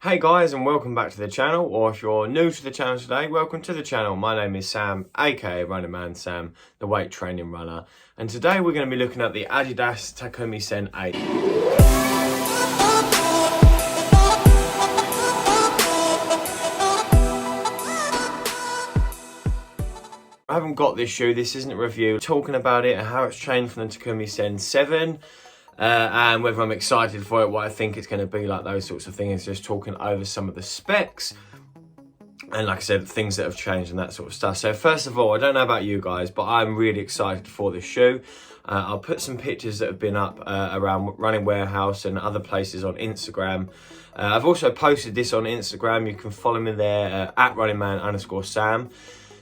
Hey guys, and welcome back to the channel, or if you're new to the channel today, welcome to the channel. My name is Sam, aka Running Man Sam, the weight training runner, and today we're going to be looking at the ADIDAS TAKUMI SEN 8. I haven't got this shoe, this isn't a review, talking about it and how it's changed from the TAKUMI SEN 7. And whether I'm excited for it, what I think it's going to be like, those sorts of things, just talking over some of the specs and, like I said, things that have changed and that sort of stuff. So first of all, I don't know about you guys, but I'm really excited for this shoe. I'll put some pictures that have been up around Running Warehouse and other places on Instagram. I've also posted this on Instagram. You can follow me there at runningman_Sam.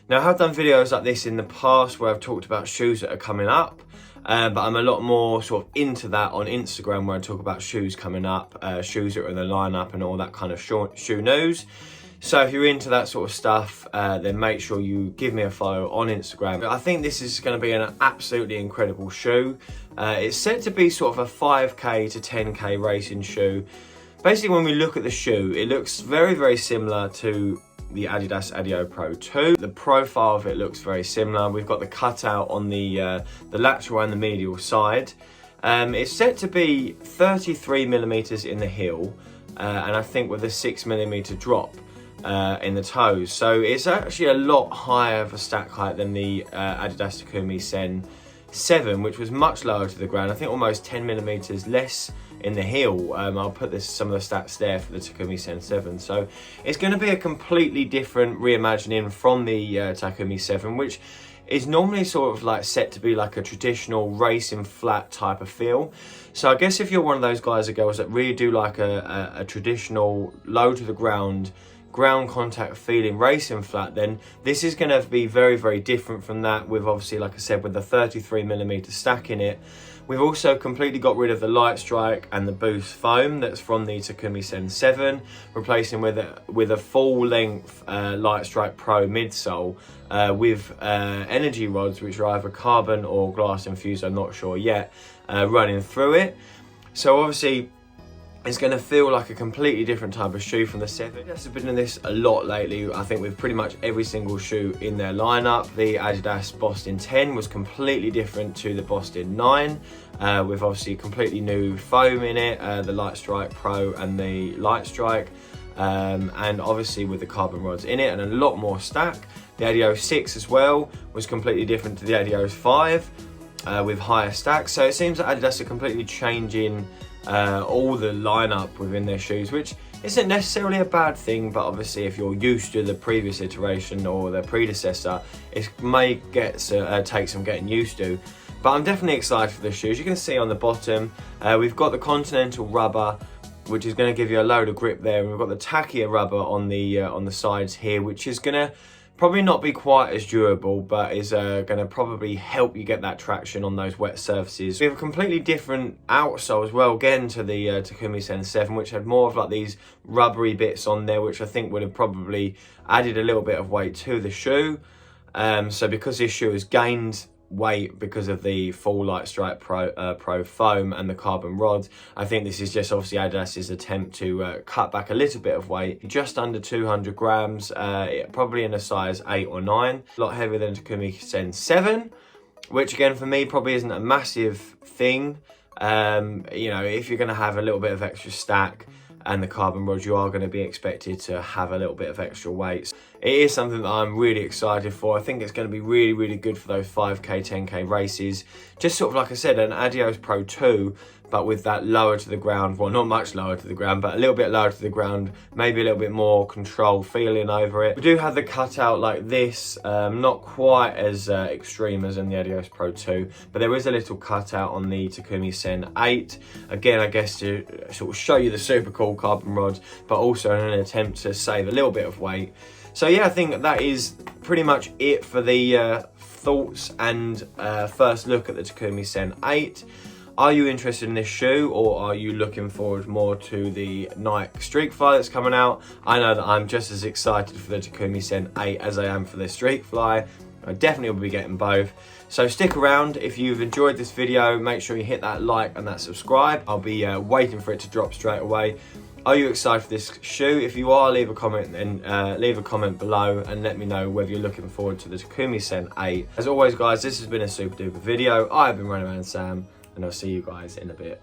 Now, I have done videos like this in the past where I've talked about shoes that are coming up. But I'm a lot more sort of into that on Instagram, where I talk about shoes coming up, shoes that are in the lineup and all that kind of shoe news. So if you're into that sort of stuff, then make sure you give me a follow on Instagram. I think this is going to be an absolutely incredible shoe. It's set to be sort of a 5k to 10k racing shoe. Basically, when we look at the shoe, it looks very, very similar to the Adidas Adios Pro 2. The profile of it looks very similar. We've got the cutout on the lateral and the medial side. It's set to be 33mm in the heel, and I think with a 6mm drop in the toes. So it's actually a lot higher of a stack height than the Adidas Takumi Sen 7, which was much lower to the ground. I think almost 10mm less in the heel. I'll put some of the stats there for the Takumi Sen 7. So it's going to be a completely different reimagining from the Takumi 7, which is normally sort of like set to be like a traditional racing flat type of feel. So I guess if you're one of those guys or girls that really do like a traditional low to the ground contact feeling racing flat, then this is going to be very, very different from that, with obviously, like I said, with the 33mm stack in it. We've also completely got rid of the lightstrike and the boost foam that's from the Takumi Sen 7, replacing with a full length lightstrike pro midsole with energy rods, which are either carbon or glass infused, I'm not sure yet, running through it. So obviously it's going to feel like a completely different type of shoe from the 7. Adidas have been doing this a lot lately, I think, with pretty much every single shoe in their lineup. The Adidas Boston 10 was completely different to the Boston 9, with obviously completely new foam in it, the Lightstrike Pro and the Lightstrike, and obviously with the carbon rods in it and a lot more stack. The Adios 6 as well was completely different to the Adios 5, with higher stacks. So it seems that Adidas are completely changing all the lineup within their shoes, which isn't necessarily a bad thing, but obviously if you're used to the previous iteration or the predecessor, it may take some getting used to. But I'm definitely excited for the shoes. You can see on the bottom, we've got the Continental rubber, which is going to give you a load of grip there, and we've got the Tackier rubber on the sides here, which is going to probably not be quite as durable, but is going to probably help you get that traction on those wet surfaces. We have a completely different outsole as well, again, to the Takumi Sen 7, which had more of like these rubbery bits on there, which I think would have probably added a little bit of weight to the shoe. So because this shoe has gained weight because of the full Lightstrike Pro foam and the carbon rods, I think this is just obviously Adidas's attempt to cut back a little bit of weight, just under 200 grams, probably in a size 8 or 9, a lot heavier than Takumi Sen 7, which again for me probably isn't a massive thing. You know, if you're going to have a little bit of extra stack and the carbon rods, you are going to be expected to have a little bit of extra weight. It is something that I'm really excited for. I think it's going to be really, really good for those 5k, 10k races. Just sort of like I said, an Adios Pro 2, but with that lower to the ground, well, not much lower to the ground, but a little bit lower to the ground, maybe a little bit more control feeling over it. We do have the cutout like this, not quite as extreme as in the Adios Pro 2, but there is a little cutout on the Takumi Sen 8. Again, I guess to sort of show you the super cool carbon rods, but also in an attempt to save a little bit of weight. So yeah, I think that is pretty much it for the thoughts and first look at the Takumi Sen 8. Are you interested in this shoe, or are you looking forward more to the Nike Streak Fly that's coming out? I know that I'm just as excited for the Takumi Sen 8 as I am for the Streak Fly. I definitely will be getting both. So stick around. If you've enjoyed this video, make sure you hit that like and that subscribe. I'll be waiting for it to drop straight away. Are you excited for this shoe? If you are, leave a comment and leave a comment below and let me know whether you're looking forward to the Takumi Sen 8. As always guys, this has been a super duper video. I've been running around Sam and I'll see you guys in a bit.